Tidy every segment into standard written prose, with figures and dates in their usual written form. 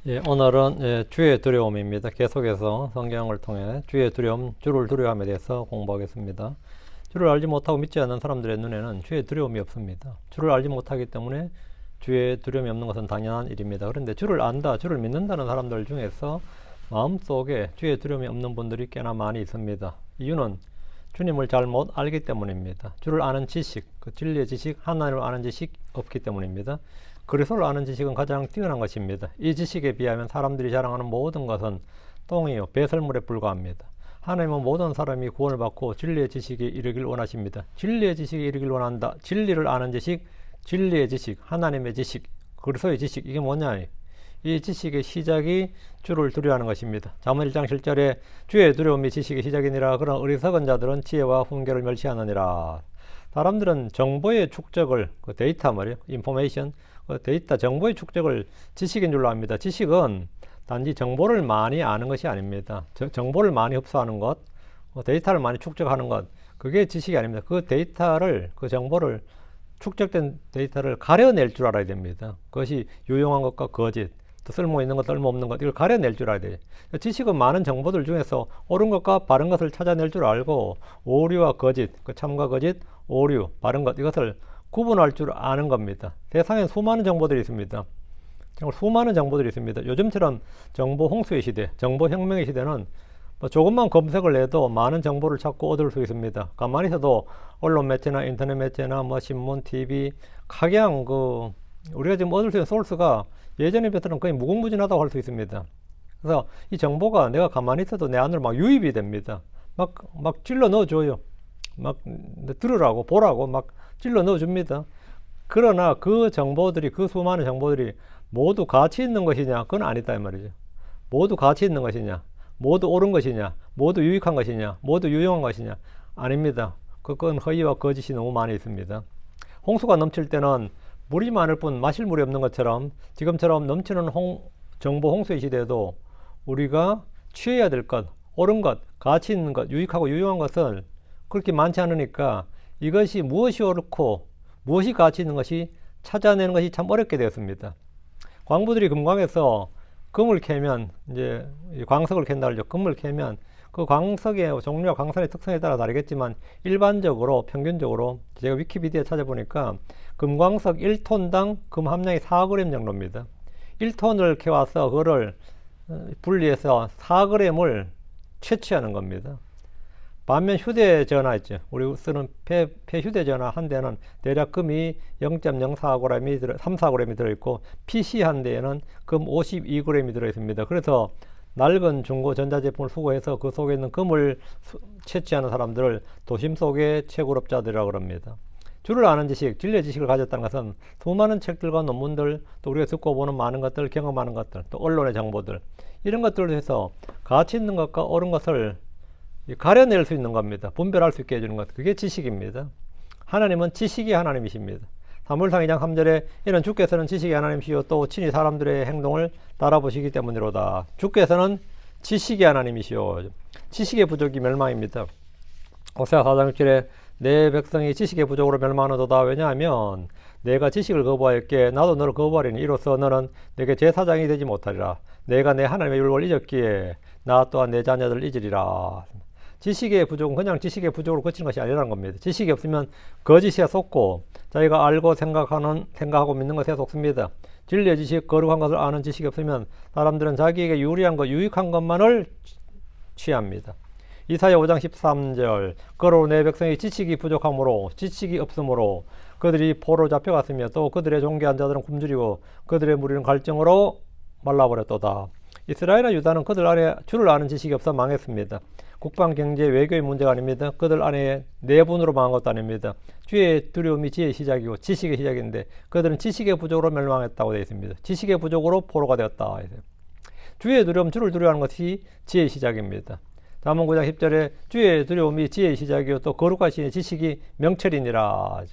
오늘은 주의 두려움입니다. 계속해서 성경을 통해 주의 두려움, 주를 두려움에 대해서 공부하겠습니다. 주를 알지 못하고 믿지 않는 사람들의 눈에는 주의 두려움이 없습니다. 주를 알지 못하기 때문에 주의 두려움이 없는 것은 당연한 일입니다. 그런데 주를 안다, 주를 믿는다는 사람들 중에서 마음속에 주의 두려움이 없는 분들이 꽤나 많이 있습니다. 이유는 주님을 잘 못 알기 때문입니다. 주를 아는 지식, 그 진리의 지식, 하나님을 아는 지식 없기 때문입니다. 그리스도를 아는 지식은 가장 뛰어난 것입니다. 이 지식에 비하면 사람들이 자랑하는 모든 것은 똥이요 배설물에 불과합니다. 하나님은 모든 사람이 구원을 받고 진리의 지식에 이르길 원하십니다. 진리의 지식에 이르길 원한다. 진리를 아는 지식, 진리의 지식, 하나님의 지식, 그리스도의 지식, 이게 뭐냐? 이 지식의 시작이 주를 두려워하는 것입니다. 잠언 1장 7절에 주의 두려움이 지식의 시작이니라. 그러나 어리석은 자들은 지혜와 훈계를 멸시하느니라. 사람들은 정보의 축적을, 그 데이터 말이에요, 인포메이션, 그 데이터, 정보의 축적을 지식인 줄로 압니다. 지식은 단지 정보를 많이 아는 것이 아닙니다. 정보를 많이 흡수하는 것, 데이터를 많이 축적하는 것, 그게 지식이 아닙니다. 그 데이터를, 그 정보를, 축적된 데이터를 가려낼 줄 알아야 됩니다. 그것이 유용한 것과 거짓, 또 쓸모 있는 것, 쓸모 없는 것, 이걸 가려낼 줄 알아야 돼요. 지식은 많은 정보들 중에서 옳은 것과 바른 것을 찾아낼 줄 알고 오류와 거짓, 그 참과 거짓, 오류, 바른 것, 이것을 구분할 줄 아는 겁니다. 세상에 수많은 정보들이 있습니다. 정말 수많은 정보들이 있습니다. 요즘처럼 정보 홍수의 시대, 정보 혁명의 시대는 뭐 조금만 검색을 해도 많은 정보를 찾고 얻을 수 있습니다. 가만히 있어도 언론 매체나 인터넷 매체나 뭐 신문, TV, 각양 우리가 지금 얻을 수 있는 소스가 예전에 비해서는 거의 무궁무진하다고 할 수 있습니다. 그래서 이 정보가 내가 가만히 있어도 내 안으로 막 유입이 됩니다. 막 찔러 넣어줘요. 막 들으라고, 보라고 막 찔러 넣어줍니다. 그러나 그 정보들이, 그 수많은 정보들이 모두 가치 있는 것이냐? 그건 아니다 이 말이죠. 모두 가치 있는 것이냐? 모두 옳은 것이냐? 모두 유익한 것이냐? 모두 유용한 것이냐? 아닙니다. 그건 허위와 거짓이 너무 많이 있습니다. 홍수가 넘칠 때는 물이 많을 뿐 마실 물이 없는 것처럼 지금처럼 넘치는 정보 홍수의 시대에도 우리가 취해야 될 것, 옳은 것, 가치 있는 것, 유익하고 유용한 것을 그렇게 많지 않으니까 이것이 무엇이 옳고 무엇이 가치 있는 것이 찾아내는 것이 참 어렵게 되었습니다. 광부들이 금광에서 금을 캐면, 이제 광석을 캔다 그러죠. 금을 캐면 그 광석의 종류와 광선의 특성에 따라 다르겠지만 일반적으로, 평균적으로 제가 위키피디아 찾아보니까 금광석 1톤당 금 함량이 4g 정도입니다. 1톤을 캐와서 그거를 분리해서 4g을 채취하는 겁니다. 반면 휴대전화 있죠. 우리 쓰는 폐 휴대전화 한 대는 대략 금이 0.04g이 3-4g이 들어있고 PC 한 대에는 금 52g이 들어있습니다. 그래서 낡은 중고 전자제품을 수거해서 그 속에 있는 금을 채취하는 사람들을 도심 속의 채굴업자들이라고 합니다. 주를 아는 지식, 진리의 지식을 가졌다는 것은 수많은 책들과 논문들, 또 우리가 듣고 보는 많은 것들, 경험하는 것들, 또 언론의 정보들, 이런 것들을 해서 가치 있는 것과 옳은 것을 가려낼 수 있는 겁니다. 분별할 수 있게 해주는 것, 그게 지식입니다. 하나님은 지식이 하나님이십니다. 사무엘상 2장 3절에 이는 주께서는 지식이 하나님이시요 또 친히 사람들의 행동을 따라보시기 때문이로다. 주께서는 지식이 하나님이시요. 지식의 부족이 멸망입니다. 호세아 4장 6절에 내 백성이 지식의 부족으로 멸망하노도다. 왜냐하면 내가 지식을 거부하였기에 나도 너를 거부하리니 이로써 너는 내게 제사장이 되지 못하리라. 내가 내 하나님의 율법을 잊었기에 나 또한 내 자녀들을 잊으리라. 지식의 부족은 그냥 지식의 부족으로 그치는 것이 아니라는 겁니다. 지식이 없으면 거짓에 속고 자기가 알고 생각하고 믿는 것에 속습니다. 진리의 지식, 거룩한 것을 아는 지식이 없으면 사람들은 자기에게 유리한 것, 유익한 것만을 취합니다. 이사야 5장 13절 그러므로 내 백성이 지식이 부족함으로, 지식이 없으므로 그들이 포로 잡혀갔으며 또 그들의 존귀한 자들은 굶주리고 그들의 무리는 갈증으로 말라버렸도다. 이스라엘과 유다는 그들 안에 주를 아는 지식이 없어 망했습니다. 국방, 경제, 외교의 문제가 아닙니다. 그들 안에 내분으로 망한 것도 아닙니다. 주의 두려움이 지혜의 시작이고 지식의 시작인데 그들은 지식의 부족으로 멸망했다고 되어 있습니다. 지식의 부족으로 포로가 되었다. 주의 두려움, 주를 두려워하는 것이 지혜의 시작입니다. 잠언 9장 10절에 주의 두려움이 지혜의 시작이요 또 거룩하신 지식이 명철이니라.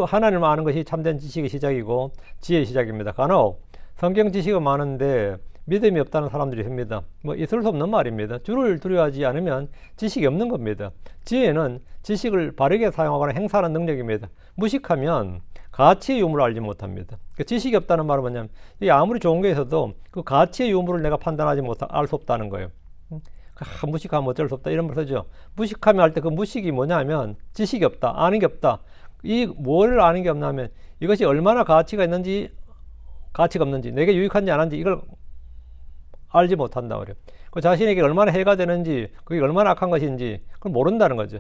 하나님을 아는 것이 참된 지식의 시작이고 지혜의 시작입니다. 간혹 성경 지식은 많은데 믿음이 없다는 사람들이 있습니다. 있을 수 없는 말입니다. 주를 두려워하지 않으면 지식이 없는 겁니다. 지혜는 지식을 바르게 사용하거나 행사하는 능력입니다. 무식하면 가치의 유무를 알지 못합니다. 그 지식이 없다는 말은 뭐냐면 이게 아무리 좋은 게 있어도 그 가치의 유무를 내가 판단하지 알 수 없다는 거예요. 무식하면 어쩔 수 없다 이런 말 쓰죠. 무식하면 할 때 그 무식이 뭐냐면 지식이 없다, 아는 게 없다. 이 뭘 아는 게 없냐면 이것이 얼마나 가치가 있는지, 가치가 없는지, 내게 유익한지 안 한지 이걸 알지 못한다 그래요. 그 자신에게 얼마나 해가 되는지, 그게 얼마나 악한 것인지 그걸 모른다는 거죠.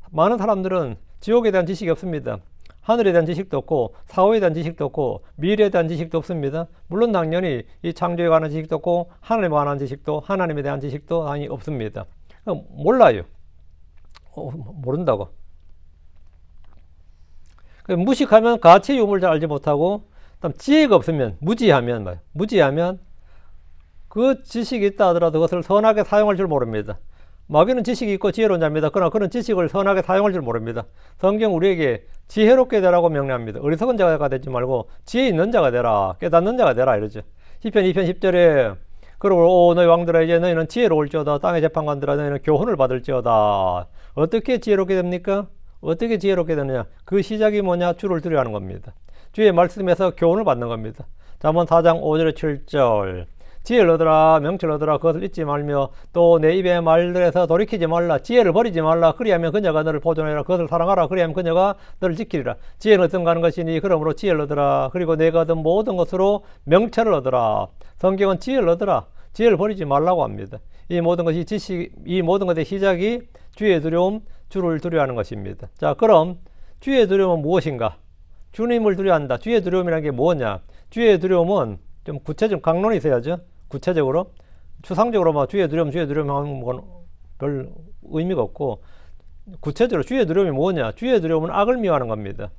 많은 사람들은 지옥에 대한 지식이 없습니다. 하늘에 대한 지식도 없고 사후에 대한 지식도 없고 미래에 대한 지식도 없습니다. 물론 당연히 이 창조에 관한 지식도 없고 하늘에 관한 지식도, 하나님에 대한 지식도 당연히 없습니다. 몰라요. 모른다고. 무식하면 가치의 유무를 잘 알지 못하고, 그다음 지혜가 없으면, 무지하면 그 지식이 있다 하더라도 그것을 선하게 사용할 줄 모릅니다. 마귀는 지식이 있고 지혜로운 자입니다. 그러나 그는 지식을 선하게 사용할 줄 모릅니다. 성경 우리에게 지혜롭게 되라고 명령합니다. 어리석은 자가 되지 말고 지혜 있는 자가 되라, 깨닫는 자가 되라 이러죠. 시편 2편 10절에 그러므로 너희 왕들아 이제 너희는 지혜로울지어다, 땅의 재판관들아 너희는 교훈을 받을지어다. 어떻게 지혜롭게 됩니까? 어떻게 지혜롭게 되느냐? 그 시작이 뭐냐? 주를 두려워하는 겁니다. 주의 말씀에서 교훈을 받는 겁니다. 잠언 4장 5절 7절 지혜를 얻으라, 명철을 얻으라, 그것을 잊지 말며 또 내 입의 말들에서 돌이키지 말라. 지혜를 버리지 말라. 그리하면 그녀가 너를 보존하리라. 그것을 사랑하라. 그리하면 그녀가 너를 지키리라. 지혜는 어떤 가는 것이니 그러므로 지혜를 얻으라. 그리고 내가 얻은 모든 것으로 명철을 얻으라. 성경은 지혜를 얻으라, 지혜를 버리지 말라고 합니다. 이 모든 것이 이 모든 것의 시작이 주의 두려움, 주를 두려워하는 것입니다. 자, 그럼 주의 두려움은 무엇인가? 주님을 두려워한다. 주의 두려움이라는 게 뭐냐? 주의 두려움은 좀 구체적 강론이 있어야죠. 구체적으로, 추상적으로 주의 두려움 하는 건 별 의미가 없고, 구체적으로 주의 두려움이 뭐냐? 주의 두려움은 악을 미워하는 겁니다.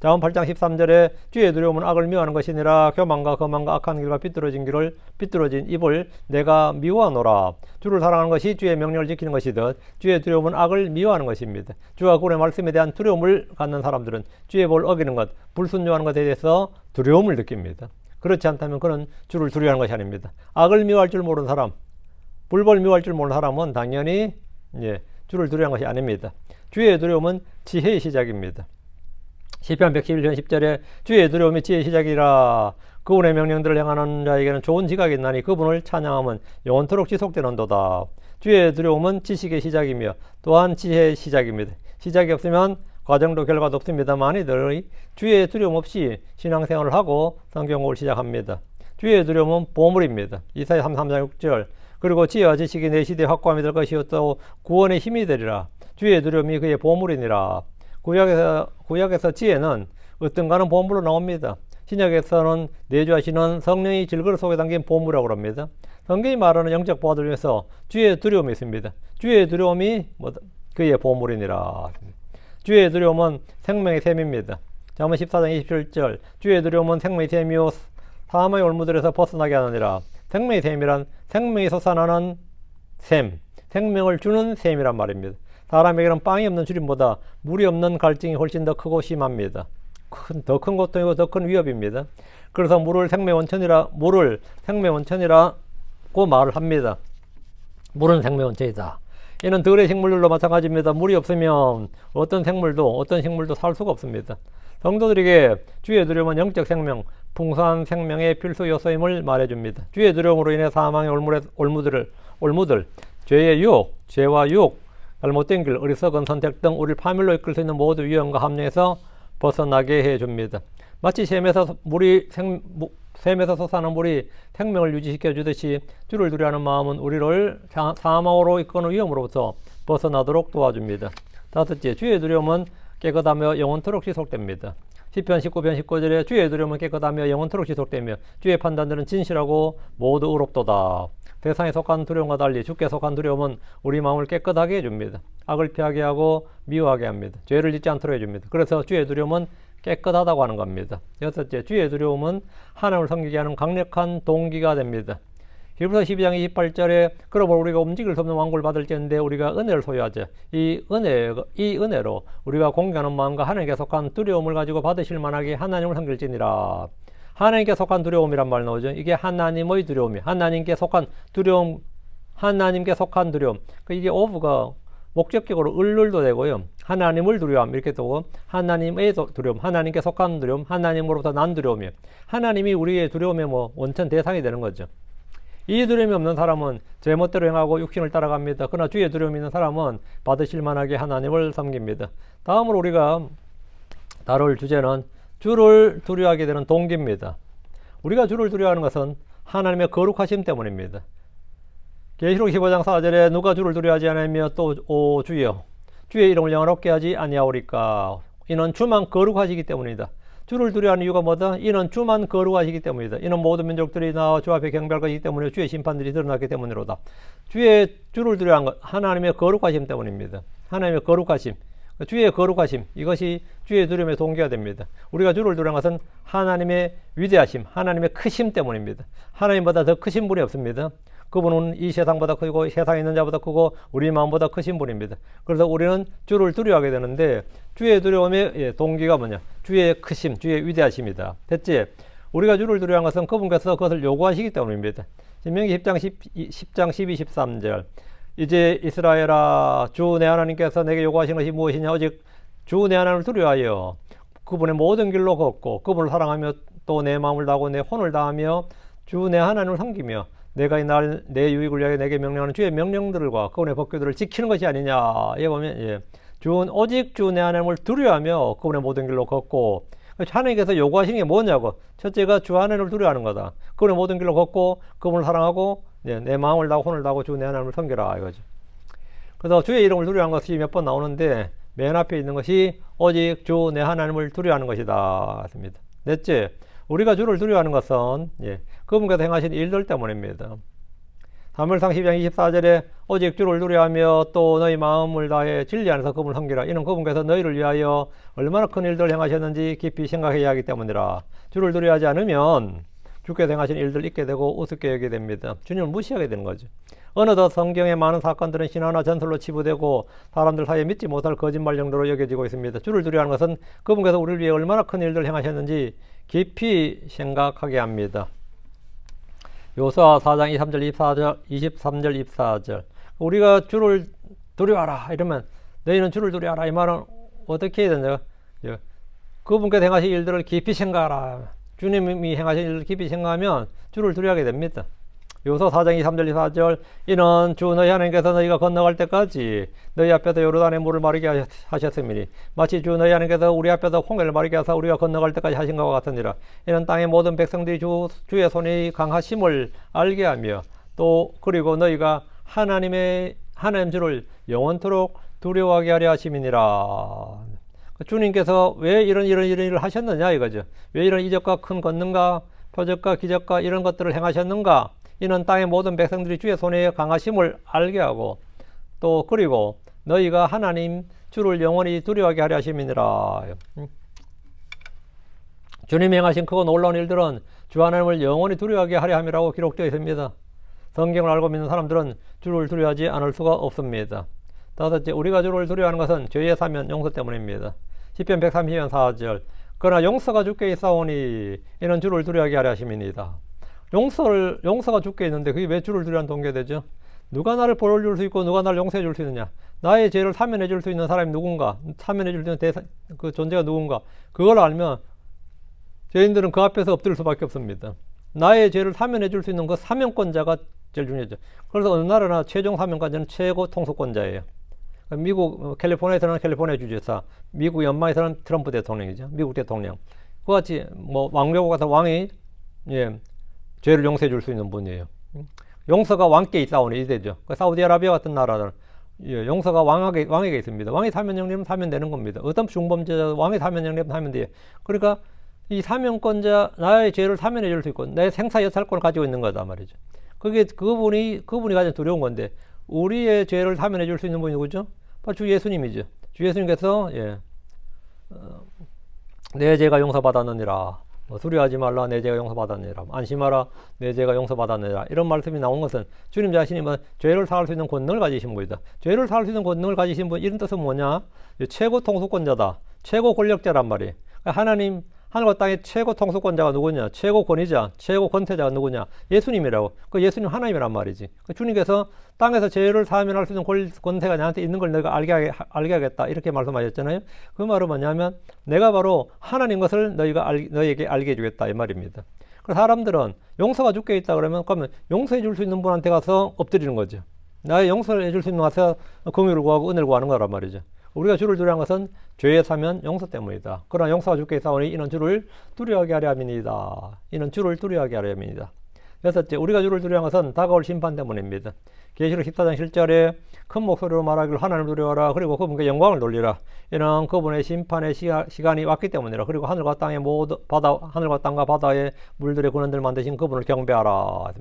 잠언 8장 13절에 주의 두려움은 악을 미워하는 것이니라. 교만과 거만과 악한 길과 삐뚤어진 입을 내가 미워하노라. 주를 사랑하는 것이 주의 명령을 지키는 것이듯 주의 두려움은 악을 미워하는 것입니다. 주와 그의 말씀에 대한 두려움을 갖는 사람들은 주의 법을 어기는 것, 불순종하는 것에 대해서 두려움을 느낍니다. 그렇지 않다면 그는 주를 두려워하는 것이 아닙니다. 악을 미워할 줄 모르는 사람, 불법을 미워할 줄 모르는 사람은 당연히 주를 두려워하는 것이 아닙니다. 주의 두려움은 지혜의 시작입니다. 시편 111편 10절에 주의 두려움이 지혜의 시작이라. 그분의 명령들을 행하는 자에게는 좋은 지각이 있나니 그분을 찬양하면 영원토록 지속되는도다. 주의 두려움은 지식의 시작이며 또한 지혜의 시작입니다. 시작이 없으면 과정도 결과도 없습니다만 이들이 주의 두려움 없이 신앙생활을 하고 성경을 시작합니다. 주의 두려움은 보물입니다. 이사야 33장 6절 그리고 지혜와 지식이 내 시대에 확고함이 될 것이요 또 구원의 힘이 되리라. 주의 두려움이 그의 보물이니라. 구약에서 지혜는 어떤가는 보물로 나옵니다. 신약에서는 내주하시는 성령의 질그릇 속에 담긴 보물이라고 합니다. 성경이 말하는 영적 보화들 중에서 주의 두려움이 있습니다. 주의 두려움이 그의 보물이니라. 주의 두려움은 생명의 샘입니다. 잠언 14장 27절 주의 두려움은 생명의 샘이요 사망의 올무들에서 벗어나게 하느니라. 생명의 샘이란 생명이 솟아나는 샘, 생명을 주는 샘이란 말입니다. 사람에게는 빵이 없는 주림보다 물이 없는 갈증이 훨씬 더 크고 심합니다. 더 큰 고통이고 더 큰 위협입니다. 그래서 물을 생명의 원천이라고 말을 합니다. 물은 생명의 원천이다. 이는 들의 식물들도 마찬가지입니다. 물이 없으면 어떤 식물도 살 수가 없습니다. 성도들에게 주의 두려움은 영적 생명, 풍성한 생명의 필수 요소임을 말해줍니다. 주의 두려움으로 인해 사망의 올무들, 죄의 유혹, 죄와 유혹, 잘못된 길, 어리석은 선택 등 우리를 파멸로 이끌 수 있는 모든 위험과 함정에서 벗어나게 해줍니다. 마치 샘에서 솟아나는 물이 생명을 유지시켜 주듯이 주를 두려워하는 마음은 우리를 사망으로 이끄는 위험으로부터 벗어나도록 도와줍니다. 다섯째, 주의 두려움은 깨끗하며 영원토록 지속됩니다. 시편 19편 19절에 주의 두려움은 깨끗하며 영원토록 지속되며 주의 판단들은 진실하고 모두 의롭도다. 세상에 속한 두려움과 달리 주께 속한 두려움은 우리 마음을 깨끗하게 해줍니다. 악을 피하게 하고 미워하게 합니다. 죄를 짓지 않도록 해줍니다. 그래서 주의 두려움은 깨끗하다고 하는 겁니다. 여섯째, 주의 두려움은 하나님을 섬기게 하는 강력한 동기가 됩니다. 히브리서 12장 28절에 그러므로 우리가 움직일 수 없는 왕국을 받을지언데 우리가 은혜를 소유하자. 이 은혜로 우리가 공경하는 마음과 하나님께 속한 두려움을 가지고 받으실 만하게 하나님을 섬길지니라. 하나님께 속한 두려움이란 말 나오죠. 이게 하나님의 두려움이 하나님께 속한 두려움. 이게 오브가 목적격으로 을룰도 되고요. 하나님을 두려움 이렇게 되고 하나님의 두려움, 하나님께 속한 두려움, 하나님으로부터 난 두려움이에요. 하나님이 우리의 두려움의 뭐 원천 대상이 되는 거죠. 이 두려움이 없는 사람은 제멋대로 행하고 육신을 따라갑니다. 그러나 주의 두려움이 있는 사람은 받으실 만하게 하나님을 섬깁니다. 다음으로 우리가 다룰 주제는 주를 두려워하게 되는 동기입니다. 우리가 주를 두려워하는 것은 하나님의 거룩하심 때문입니다. 계시록 15장 4절에 누가 주를 두려워하지 않으며 또 오 주여 주의 이름을 영화롭게 하지 아니하오리까. 이는 주만 거룩하시기 때문이다. 주를 두려워하는 이유가 뭐다? 이는 주만 거룩하시기 때문이다. 이는 모든 민족들이 나와 주 앞에 경배할 것이기 때문에 주의 심판들이 드러났기 때문이로다. 주를 두려워하는 것, 하나님의 거룩하심 때문입니다. 하나님의 거룩하심, 주의 거룩하심, 이것이 주의 두려움의 동기가 됩니다. 우리가 주를 두려워하는 것은 하나님의 위대하심, 하나님의 크심 때문입니다. 하나님보다 더 크신 분이 없습니다. 그분은 이 세상보다 크고 세상에 있는 자보다 크고 우리 마음보다 크신 분입니다. 그래서 우리는 주를 두려워하게 되는데 주의 두려움의 동기가 뭐냐? 주의 크심, 주의 위대하심이다. 됐지? 우리가 주를 두려워한 것은 그분께서 그것을 요구하시기 때문입니다. 신명기 10장 12, 13절 이제 이스라엘아 주 내 하나님께서 내게 요구하시는 것이 무엇이냐? 오직 주 내 하나님을 두려워하여 그분의 모든 길로 걷고 그분을 사랑하며 또 내 마음을 다하고 내 혼을 다하며 주 내 하나님을 섬기며 내가 이날 내 유익을 위하여 내게 명령하는 주의 명령들과 그분의 법규들을 지키는 것이 아니냐. 예 보면 오직 주 내 하나님을 두려워하며 그분의 모든 길로 걷고 하나님께서 요구하시는 게 뭐냐고. 첫째가 주 하나님을 두려워하는 거다. 그분의 모든 길로 걷고 그분을 사랑하고 내 마음을 다하고 혼을 다하고 주 내 하나님을 섬기라 이거죠. 그래서 주의 이름을 두려워하는 것이 몇 번 나오는데 맨 앞에 있는 것이 오직 주 내 하나님을 두려워하는 것이다 했습니다. 넷째, 우리가 주를 두려워하는 것은 그분께서 행하신 일들 때문입니다. 사무엘상 12장 24절에 오직 주를 두려워하며 또 너희 마음을 다해 진리 안에서 그분을 섬기라. 이는 그분께서 너희를 위하여 얼마나 큰 일들을 행하셨는지 깊이 생각해야 하기 때문이라. 주를 두려워하지 않으면 주께서 행하신 일들 잊게 되고 우습게 여기게 됩니다. 주님을 무시하게 되는 거죠. 어느덧 성경의 많은 사건들은 신화나 전설로 치부되고 사람들 사이에 믿지 못할 거짓말 정도로 여겨지고 있습니다. 주를 두려워하는 것은 그분께서 우리를 위해 얼마나 큰 일들을 행하셨는지 깊이 생각하게 합니다. 요수아 4장 23절 24절 우리가 주를 두려워하라 이러면 너희는 주를 두려워하라 이 말은 어떻게 해야 되냐? 그분께서 행하신 일들을 깊이 생각하라. 주님이 행하신 일을 깊이 생각하면 주를 두려워하게 됩니다. 요서 4장 23절 24절 이는 주 너희 하나님께서 너희가 건너갈 때까지 너희 앞에서 요르단의 물을 마르게 하셨음이니 마치 주 너희 하나님께서 우리 앞에서 홍해를 마르게 하사 우리가 건너갈 때까지 하신 것과 같으니라. 이는 땅의 모든 백성들이 주의 손이 강하심을 알게 하며 또 그리고 너희가 하나님 주를 영원토록 두려워하게 하려 하심이니라. 주님께서 왜 이런 일을 하셨느냐 이거죠. 왜 이런 이적과 큰 권능과 표적과 기적과 이런 것들을 행하셨는가? 이는 땅의 모든 백성들이 주의 손에 강하심을 알게 하고 또 그리고 너희가 하나님 주를 영원히 두려워하게 하려 하심이니라. 주님이 행하신 크고 놀라운 일들은 주 하나님을 영원히 두려워하게 하려 함이라고 기록되어 있습니다. 성경을 알고 믿는 사람들은 주를 두려워하지 않을 수가 없습니다. 다섯째, 우리가 주를 두려워하는 것은 죄의 사면 용서 때문입니다. 시편 130편 4절 그러나 용서가 주께 있사오니 이는 주를 두려워하게 하려 하심이니이다. 용서가 주께 있는데 그게 왜 주를 두려워하는 동기가 되죠? 누가 나를 벌을 줄 수 있고 누가 나를 용서해 줄 수 있느냐? 나의 죄를 사면해 줄 수 있는 사람이 누군가? 사면해 줄 수 있는 그 존재가 누군가? 그걸 알면 죄인들은 그 앞에서 엎드릴 수밖에 없습니다. 나의 죄를 사면해 줄 수 있는 그 사면권자가 제일 중요하죠. 그래서 어느 나라나 최종 사면권자는 최고 통수권자예요. 미국 캘리포니아에서는 캘리포니아 주지사, 미국 연방에서는 트럼프 대통령이죠. 미국 대통령. 그같이 뭐 왕려고 가서 왕이 죄를 용서해 줄 수 있는 분이에요. 용서가 왕께 있사오니 이되죠. 사우디아라비아 같은 나라는 용서가 왕에게 있습니다. 왕이 사면령리면 사면 되는 겁니다. 어떤 중범죄자 왕이 사면령리면 사면 돼요. 그러니까 이 사면권자 나의 죄를 사면해 줄 수 있고 내 생사 여살권을 가지고 있는 거다 말이죠. 그게 그분이 가장 두려운 건데 우리의 죄를 사면해 줄 수 있는 분이 누구죠? 바로 주 예수님이죠. 주 예수님께서 내 죄가 용서받았느니라. 두려워하지 말라 내 죄가 용서받았느니라. 안심하라 내 죄가 용서받았느니라. 이런 말씀이 나온 것은 주님 자신이 죄를 사할 수 있는 권능을 가지신 분이다. 죄를 사할 수 있는 권능을 가지신 분 이런 뜻은 뭐냐? 최고 통수권자다. 최고 권력자란 말이에요. 하늘과 땅의 최고 통수권자가 누구냐? 최고 권위자, 최고 권태자가 누구냐? 예수님이라고. 그 예수님 하나님이란 말이지. 그 주님께서 땅에서 죄를 사하면 할 수 있는 권세가 나한테 있는 걸 너희가 알게 하겠다. 이렇게 말씀하셨잖아요. 그 말은 뭐냐면 내가 바로 하나님 것을 너희에게 알게 해주겠다. 이 말입니다. 그 사람들은 용서가 주께 있다 그러면 용서해 줄 수 있는 분한테 가서 엎드리는 거죠. 나의 용서를 해줄 수 있는 가서 긍휼을 구하고 은혜를 구하는 거란 말이죠. 우리가 주를 두려워한 것은 죄에 사면 용서 때문이다. 그러나 용서가 주께 있사오니 이는 주를 두려워하게 하려 함이니이다. 이는 주를 두려워하게 하려 함이니이다. 여섯째, 우리가 주를 두려워한 것은 다가올 심판 때문입니다. 계시록 14장 7절에 큰 목소리로 말하기를 하나님을 두려워하라. 그리고 그분께 영광을 돌리라. 이는 그분의 심판의 시간이 왔기 때문이라. 그리고 하늘과 땅과 바다의 물들의 근원들 만드신 그분을 경배하라.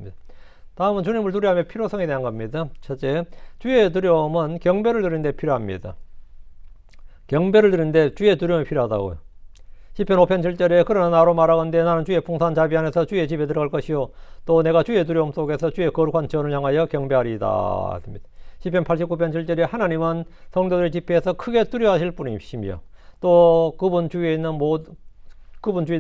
다음은 주님을 두려워함의 필요성에 대한 겁니다. 첫째, 주의 두려움은 경배를 드리는 데 필요합니다. 경배를 드리는데 주의 두려움이 필요하다고요. 시편 5편 7절에 그러나 나로 말하건대 나는 주의 풍성한 자비 안에서 주의 집에 들어갈 것이요 또 내가 주의 두려움 속에서 주의 거룩한 전을 향하여 경배하리이다. 시편 89편 7절에 하나님은 성도들의 집회에서 크게 두려워하실 분이시며 또 그분 주위에 있는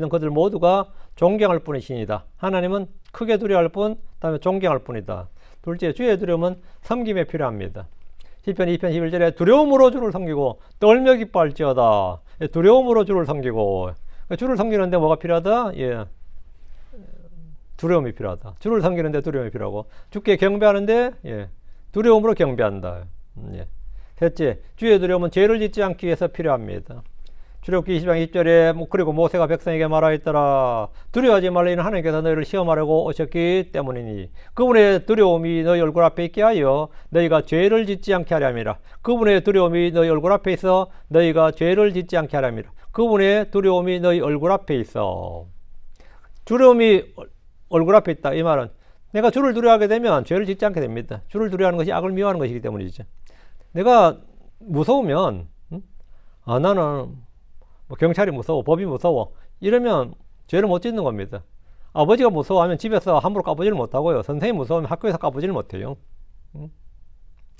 그들 모두가 존경할 분이시니다. 하나님은 크게 두려워할 뿐, 그다음에 존경할 뿐이다. 둘째, 주의 두려움은 섬김에 필요합니다. 시편 2편 11절에 두려움으로 주를 섬기고 떨며 기뻐할지어다. 두려움으로 주를 섬기고. 주를 섬기는데 뭐가 필요하다? 두려움이 필요하다. 주를 섬기는데 두려움이 필요하고 주께 경배하는데 두려움으로 경배한다. 셋째, 주의 두려움은 죄를 짓지 않기 위해서 필요합니다. 출애굽기 20장 20절에 그리고 모세가 백성에게 말하였더라. 두려워하지 말라. 이는 하나님께서 너희를 시험하려고 오셨기 때문이니 그분의 두려움이 너희 얼굴 앞에 있게 하여 너희가 죄를 짓지 않게 하려 함이라. 그분의 두려움이 너희 얼굴 앞에 있어 너희가 죄를 짓지 않게 하려 함이라. 그분의 두려움이 너희 얼굴 앞에 있어. 두려움이 얼굴 앞에 있다. 이 말은 내가 주를 두려워하게 되면 죄를 짓지 않게 됩니다. 주를 두려워하는 것이 악을 미워하는 것이기 때문이죠. 내가 무서우면 나는 경찰이 무서워, 법이 무서워 이러면 죄를 못 짓는 겁니다. 아버지가 무서워하면 집에서 함부로 까부지를 못하고요. 선생님이 무서우면 학교에서 까부지를 못해요.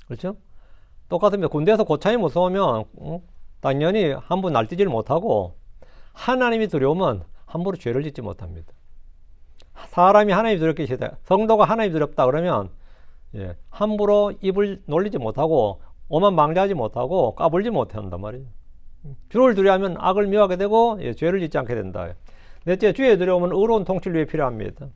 그렇죠? 똑같으면 군대에서 고참이 무서우면 당연히 함부로 날뛰지를 못하고 하나님이 두려우면 함부로 죄를 짓지 못합니다. 사람이 하나님이 두렵게 시다. 성도가 하나님이 두렵다 그러면 함부로 입을 놀리지 못하고 오만 망자하지 못하고 까불지 못한단 말이에요. 주를 두려워하면 악을 미워하게 되고 죄를 짓지 않게 된다. 넷째, 주의 두려움은 의로운 통치를 위해 필요합니다.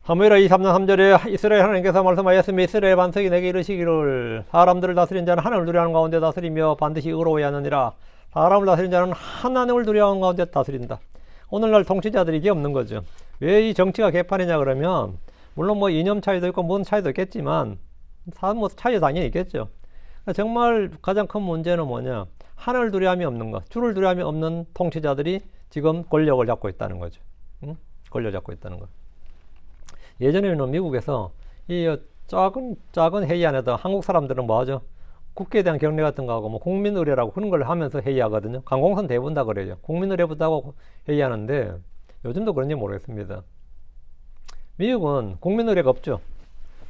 사무엘하 23장 3절에 이스라엘 하나님께서 말씀하였으며 이스라엘 반석이 내게 이르시기를 사람들을 다스린 자는 하나님을 두려워하는 가운데 다스리며 반드시 의로워야 하느니라. 사람을 다스린 자는 하나님을 두려워하는 가운데 다스린다. 오늘날 통치자들이 이게 없는 거죠. 왜 이 정치가 개판이냐 그러면 물론 이념 차이도 있고 뭔 차이도 있겠지만 차이 당연히 있겠죠. 정말 가장 큰 문제는 뭐냐? 하나님을 두려움이 없는 것, 주를 두려움이 없는 통치자들이 지금 권력을 잡고 있다는 거죠. 권력을 잡고 있다는 것. 예전에는 미국에서 이 작은 회의 안에도 한국 사람들은 뭐 하죠? 국회에 대한 경례 같은 거 하고 국민의례라고 그런 걸 하면서 회의하거든요. 관공선 대본다 그래요. 국민의례부터 하고 회의하는데 요즘도 그런지 모르겠습니다. 미국은 국민의례가 없죠.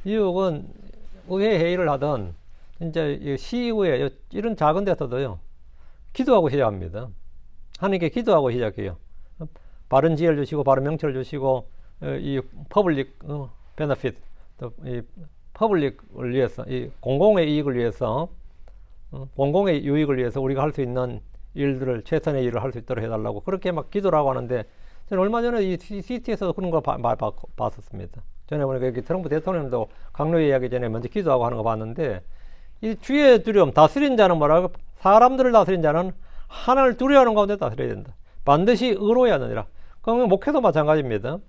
미국은 의회 회의를 하던 이제 시의회 이런 작은 데서도요 기도하고 시작합니다. 하나님께 기도하고 시작해요. 바른 지혜를 주시고 바른 명철을 주시고 이 퍼블릭 베너핏, 이 퍼블릭을 위해서, 이 공공의 이익을 위해서, 공공의 유익을 위해서 우리가 할 수 있는 일들을 최선의 일을 할 수 있도록 해달라고 그렇게 막 기도를 하고 하는데 저는 얼마 전에 이 CT에서 그런 거 봤었습니다. 전에 보니까 여기 트럼프 대통령도 강로회 하기 전에 먼저 기도하고 하는 거 봤는데 이 주의 두려움, 다스린 자는 뭐라고? 사람들을 다스린 자는 하나님을 두려워하는 가운데 다스려야 된다. 반드시 의로워야 하느니라. 그러면 목회도 마찬가지입니다.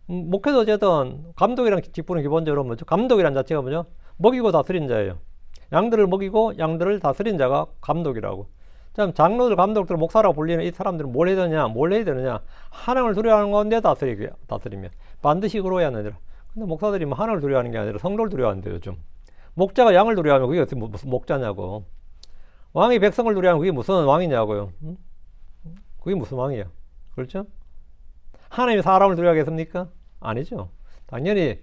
목회도 어쨌든 감독이란 직분은 기본적으로 뭐죠? 감독이란 자체가 뭐죠? 먹이고 다스린 자예요. 양들을 먹이고 양들을 다스린 자가 감독이라고. 참 장로들, 감독들, 목사라고 불리는 이 사람들은 뭘 해야 되느냐? 하나님을 두려워하는 가운데 다스리며 반드시 의로워야 하느니라. 근데 목사들이 하나님을 두려워하는 게 아니라 성도를 두려워한대요, 요즘. 목자가 양을 두려워하면 그게 무슨 목자냐고. 왕이 백성을 두려워하면 그게 무슨 왕이냐고요. 그게 무슨 왕이야. 그렇죠? 하나님이 사람을 두려워하겠습니까? 아니죠. 당연히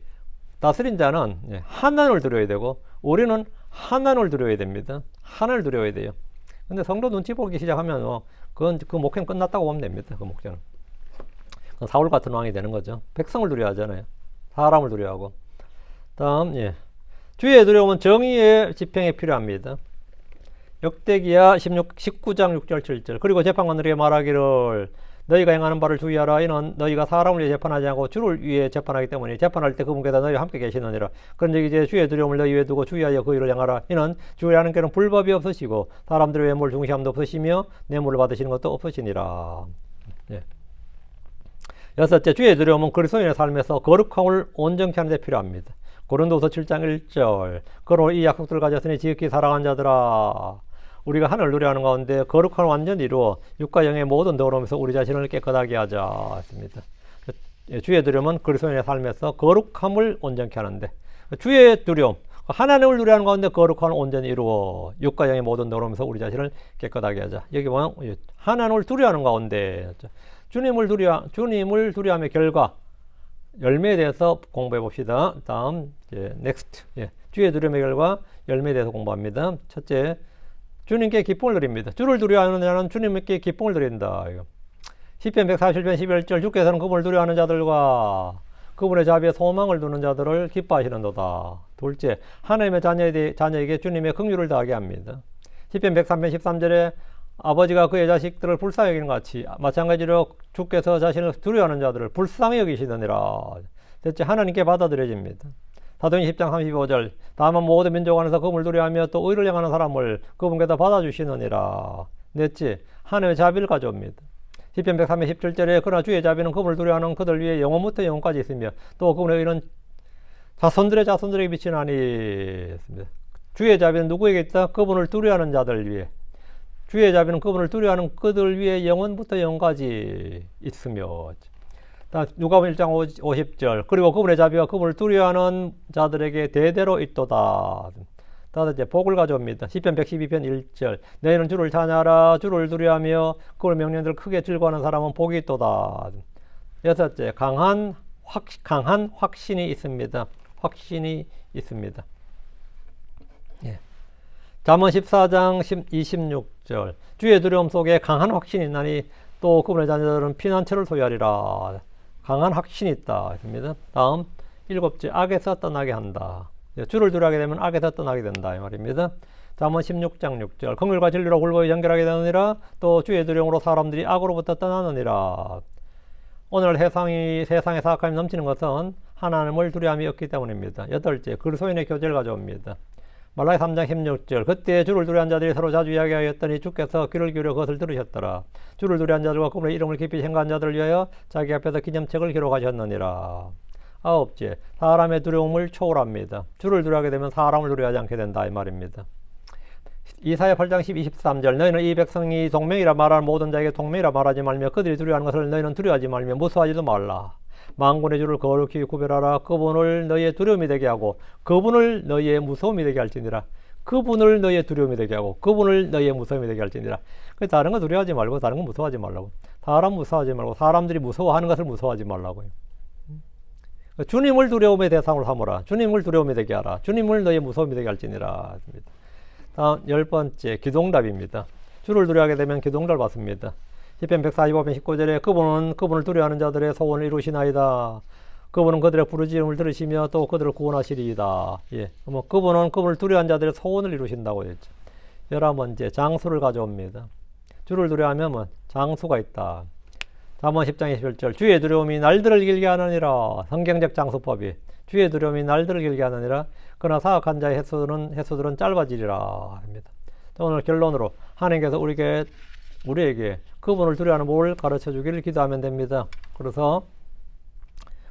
다스린 자는 하나님을 두려워야 되고 우리는 하나님을 두려워야 됩니다. 하나님을 두려워야 돼요. 근데 성도 눈치 보기 시작하면 그건 그 목회는 끝났다고 보면 됩니다. 그 목회는. 사울 같은 왕이 되는 거죠. 백성을 두려워하잖아요. 사람을 두려워하고. 다음, 예. 주의 두려움은 정의의 집행에 필요합니다. 역대기야 19장 6절 7절. 그리고 재판관들에게 말하기를 너희가 행하는 바를 주의하라. 이는 너희가 사람을 위해 재판하지 않고 주를 위해 재판하기 때문에 재판할 때 그분께서 너희와 함께 계시느니라. 그런즉 이제 주의 두려움을 너희 위에 두고 주의하여 그 일을 행하라. 이는 주의 하나님께는 불법이 없으시고 사람들의 외모를 중시함도 없으시며 뇌물을 받으시는 것도 없으시니라. 예. 여섯째, 주의 두려움은 그리스도인의 삶에서 거룩함을 온전케 하는 데 필요합니다. 고린도후서 7장 1절. 그러므로 이 약속들을 가졌으니 지극히 사랑하는 자들아, 우리가 하늘을 누려하는 가운데 거룩함을 완전히 이루어 육과 영의 모든 더러움에서 우리 자신을 깨끗하게 하자 했습니다. 주의 두려움은 그리스도인의 삶에서 거룩함을 온전케 하는데, 주의 두려움, 하나님을 누려하는 가운데 거룩함을 온전히 이루어 육과 영의 모든 더러움에서 우리 자신을 깨끗하게 하자. 여기 보면 하나님을 두려워하는 가운데 주님을 두려워함의 결과, 열매에 대해서 공부해 봅시다. 다음, next. 주의 두려움의 결과, 열매에 대해서 공부합니다. 첫째, 주님께 기쁨을 드립니다. 주를 두려워하는 자는 주님께 기쁨을 드린다. 시편 147편 11절. 주께서는 그분을 두려워하는 자들과 그분의 자비에 소망을 두는 자들을 기뻐하시는도다. 둘째, 하나님의 자녀에게 주님의 긍휼을 다하게 합니다. 시편 103편 13절에 아버지가 그의 자식들을 불쌍히 여기는 같이 마찬가지로 주께서 자신을 두려워하는 자들을 불쌍히 여기시느니라. 셋째, 하나님께 받아들여집니다. 사도행전 10장 35절. 다만 모든 민족 안에서 그분을 두려워하며 또 의를 행하는 사람을 그분께서 받아주시느니라. 넷째, 하나님의 자비를 가져옵니다. 시편 103편 17절에 그러나 주의 자비는 그분을 두려워하는 그들 위에 영원부터 영원까지 있으며 또 그분의 의는 자손들에게 비치나니 했습니다. 주의 자비는 누구에게 있다? 그분을 두려워하는 자들 위에. 주의 자비는 그분을 두려워하는 그들 위에 영원부터 영원까지 있으며. 누가복음 1장 50절. 그리고 그분의 자비가 그분을 두려워하는 자들에게 대대로 있도다. 다섯째, 복을 가져옵니다. 시편 112편 1절. 너희는 주를 찬양하라. 주를 두려워하며 그분의 명령들을 크게 즐거워하는 사람은 복이 있도다. 여섯째, 강한 확신이 있습니다. 확신이 있습니다. 예. 잠언 14장 26절. 주의 두려움 속에 강한 확신이 있나니 또 그분의 자녀들은 피난처를 소유하리라. 강한 확신이 있다 했습니다. 다음, 일곱째, 악에서 떠나게 한다. 주를 두려워하게 되면 악에서 떠나게 된다 이 말입니다. 잠언 16장 6절. 긍휼과 진리로 굴복이 연결하게 되느니라. 또 주의 두려움으로 사람들이 악으로부터 떠나느니라. 오늘 세상에 사악함이 넘치는 것은 하나님을 두려움이 없기 때문입니다. 여덟째, 그리스도인의 교제를 가져옵니다. 말라기 3장 16절. 그때 주를 두려워한 자들이 서로 자주 이야기하였더니 주께서 귀를 기울여 그것을 들으셨더라. 주를 두려워한 자들과 그분의 이름을 깊이 생각한 자들을 위하여 자기 앞에서 기념책을 기록하셨느니라. 아홉째, 사람의 두려움을 초월합니다. 주를 두려워하게 되면 사람을 두려워하지 않게 된다 이 말입니다. 이사야 8장 23절. 너희는 이 백성이 동맹이라 말하는 모든 자에게 동맹이라 말하지 말며 그들이 두려워하는 것을 너희는 두려워하지 말며 무서워하지도 말라. 만군의 주를 거룩히 구별하라. 그분을 너희의 두려움이 되게 하고 그분을 너희의 무서움이 되게 할지니라. 그분을 너희의 두려움이 되게 하고 그분을 너희의 무서움이 되게 할지니라. 다른 거 두려워하지 말고 다른 거 무서워하지 말라고. 사람 무서워하지 말고 사람들이 무서워하는 것을 무서워하지 말라고요. 주님을 두려움의 대상으로 삼으라. 주님을 두려움이 되게 하라. 주님을 너희의 무서움이 되게 할지니라. 다음, 10번째, 기도응답입니다. 주를 두려워하게 되면 기도응답을 받습니다. 시편 145편 19절에 그분을 두려워하는 자들의 소원을 이루시나이다. 그분은 그들의 부르짖음을 들으시며 또 그들을 구원하시리이다. 예, 그분은 그분을 두려워하는 자들의 소원을 이루신다고 했죠. 11번째, 장수를 가져옵니다. 주를 두려워하면 장수가 있다. 잠언 10장 21절. 주의 두려움이 날들을 길게 하느니라. 성경적 장수법이 주의 두려움이 날들을 길게 하느니라. 그러나 사악한 자의 횟수들은 짧아지리라 합니다. 오늘 결론으로 하나님께서 우리에게 그분을 두려워하는 법을 가르쳐 주기를 기도하면 됩니다. 그래서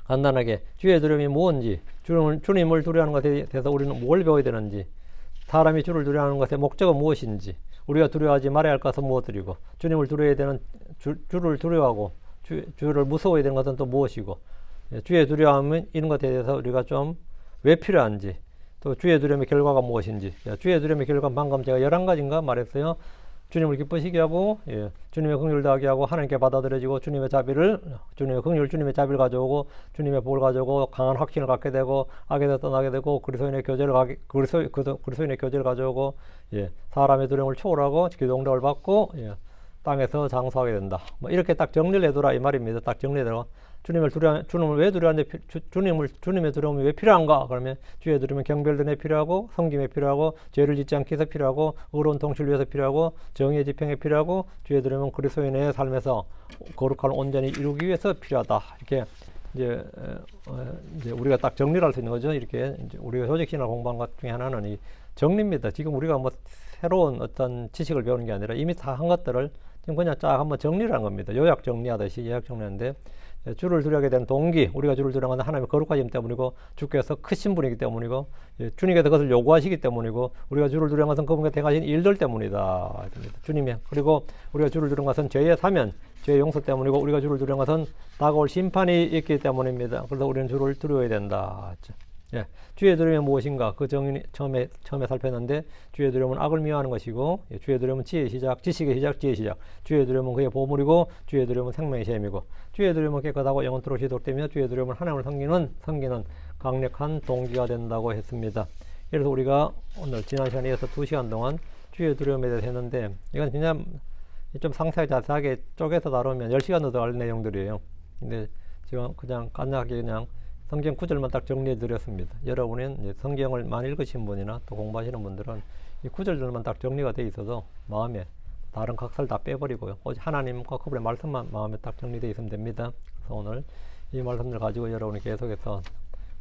간단하게 주의 두려움이 무엇인지, 주님을 두려워하는 것에 대해서 우리는 뭘 배워야 되는지, 사람이 주를 두려워하는 것의 목적은 무엇인지, 우리가 두려워하지 말아야 할 것은 무엇들이고, 주님을 두려워해야 되는 주를 두려워하고 주를 무서워해야 되는 것은 또 무엇이고, 주의 두려움은 이런 것에 대해서 우리가 좀 왜 필요한지, 또 주의 두려움의 결과가 무엇인지. 주의 두려움의 결과는 방금 제가 11가지인가 말했어요. 주님을 기쁘시게 하고, 예, 주님의 긍휼을 더하게 하고, 하나님께 받아들여지고, 주님의 자비를, 주님의 긍휼, 주님의 자비를 가져오고, 주님의 복을 가져오고, 강한 확신을 갖게 되고, 악에서 떠나게 되고, 그리스도인의 교제를 가져오고, 예, 사람의 두려움을 초월하고, 기도응답을 받고, 예, 땅에서 장수하게 된다. 뭐 이렇게 딱 정리를 해두라 이 말입니다. 딱 정리해두라. 주님을 왜 두려워하는데, 주님의 두려움이 왜 필요한가? 그러면 주의 두려움은 경별됨에 필요하고, 섬김에 필요하고, 죄를 짓지 않기 위해서 필요하고, 의로운 통치를 위해서 필요하고, 정의의 집행에 필요하고, 주의 두려움은 그리스도인의 삶에서 거룩한 온전히 이루기 위해서 필요하다. 이렇게 이제 우리가 딱 정리를 할 수 있는 거죠. 이렇게 이제 우리가 조직신학 공부한 것 중에 하나는 이 정리입니다. 지금 우리가 뭐 새로운 어떤 지식을 배우는 게 아니라 이미 다 한 것들을 지금 그냥 쫙 한번 정리를 한 겁니다. 요약 정리하듯이 요약 정리하는데, 주를 두려게 된 동기, 우리가 주를 두려는 건 하나님의 거룩하심 때문이고, 주께서 크신 분이기 때문이고, 주님께서 그것을 요구하시기 때문이고, 우리가 주를 두려는 것은 그분께 행하신 일들 때문이다. 주님의, 그리고 우리가 주를 두려는 것은 죄의 사면, 죄의 용서 때문이고, 우리가 주를 두려는 것은 다가올 심판이 있기 때문입니다. 그래서 우리는 주를 두려워야 된다. 예, 주의 두려움이 무엇인가? 그 정의 처음에 살폈는데, 주의 두려움은 악을 미워하는 것이고, 예, 주의 두려움은 지혜의 시작, 지식의 시작, 지혜의 시작. 주의 두려움은 그의 보물이고, 주의 두려움은 생명의 셈이고, 주의 두려움은 깨끗하고 영원토록 지속되며, 주의 두려움은 하나님을 섬기는 강력한 동기가 된다고 했습니다. 그래서 우리가 오늘 지난 시간에 이어서 2시간 동안 주의 두려움에 대해서 했는데, 이건 그냥 좀 상세하게 자세하게 쪼개서 다루면 10시간도 더 할 내용들이에요. 근데 지금 그냥 간략하게 그냥 성경 구절만 딱 정리해 드렸습니다. 여러분은 성경을 많이 읽으신 분이나 또 공부하시는 분들은 이 구절들만 딱 정리가 돼 있어서 마음에 다른 각설 다 빼버리고요. 오직 하나님과 그분의 말씀만 마음에 딱 정리되어 있으면 됩니다. 그래서 오늘 이 말씀들 가지고 여러분이 계속해서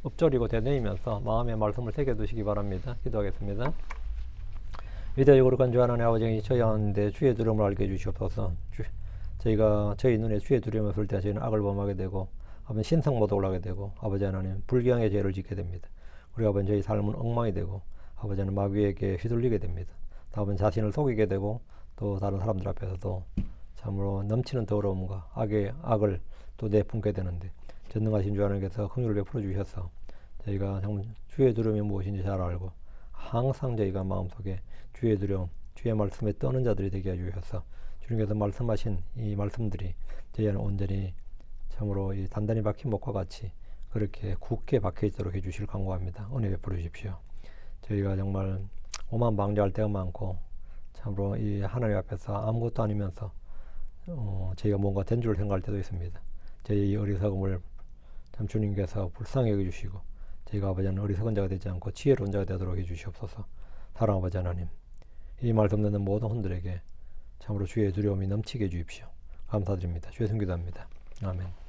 읊조리고 되뇌이면서 마음의 말씀을 새겨두시기 바랍니다. 기도하겠습니다. 위대하고 거룩한 주 하나님 아버지, 저희 가운데 주의 두려움을 알게 해주시옵소서. 저희가 저희 눈에 주의 두려움이 없을 때 저희는 악을 범하게 되고, 아버지 신성모독을 하게 되고, 아버지 하나님 불경의 죄를 짓게 됩니다. 우리 아버지 저희 삶은 엉망이 되고, 아버지 하나님 마귀에게 휘둘리게 됩니다. 또 아버지 자신을 속이게 되고, 또 다른 사람들 앞에서도 참으로 넘치는 더러움과 악을 또 내뿜게 되는데, 전능하신 주 하나님께서 긍휼을 베풀어 주셔서 저희가 정말 주의 두려움이 무엇인지 잘 알고, 항상 저희가 마음속에 주의 두려움, 주의 말씀에 떠는 자들이 되게 해주셔서 주님께서 말씀하신 이 말씀들이 저희 안에 온전히 참으로 이 단단히 박힌 목과 같이 그렇게 굳게 박혀 있도록 해주실 간구합니다. 은혜 베풀어 주십시오. 저희가 정말 오만방자할 때가 많고, 참으로 이 하나님 앞에서 아무것도 아니면서 저희가 뭔가 된 줄 생각할 때도 있습니다. 저희 이 어리석음을 참 주님께서 불쌍히 여겨주시고, 저희가 아버지 하나님 어리석은 자가 되지 않고 지혜로운 자가 되도록 해주시옵소서. 사랑 아버지 하나님, 이 말씀 듣는 모든 혼들에게 참으로 주의 두려움이 넘치게 해주십시오. 감사드립니다. 주의 성기도합니다. 아멘.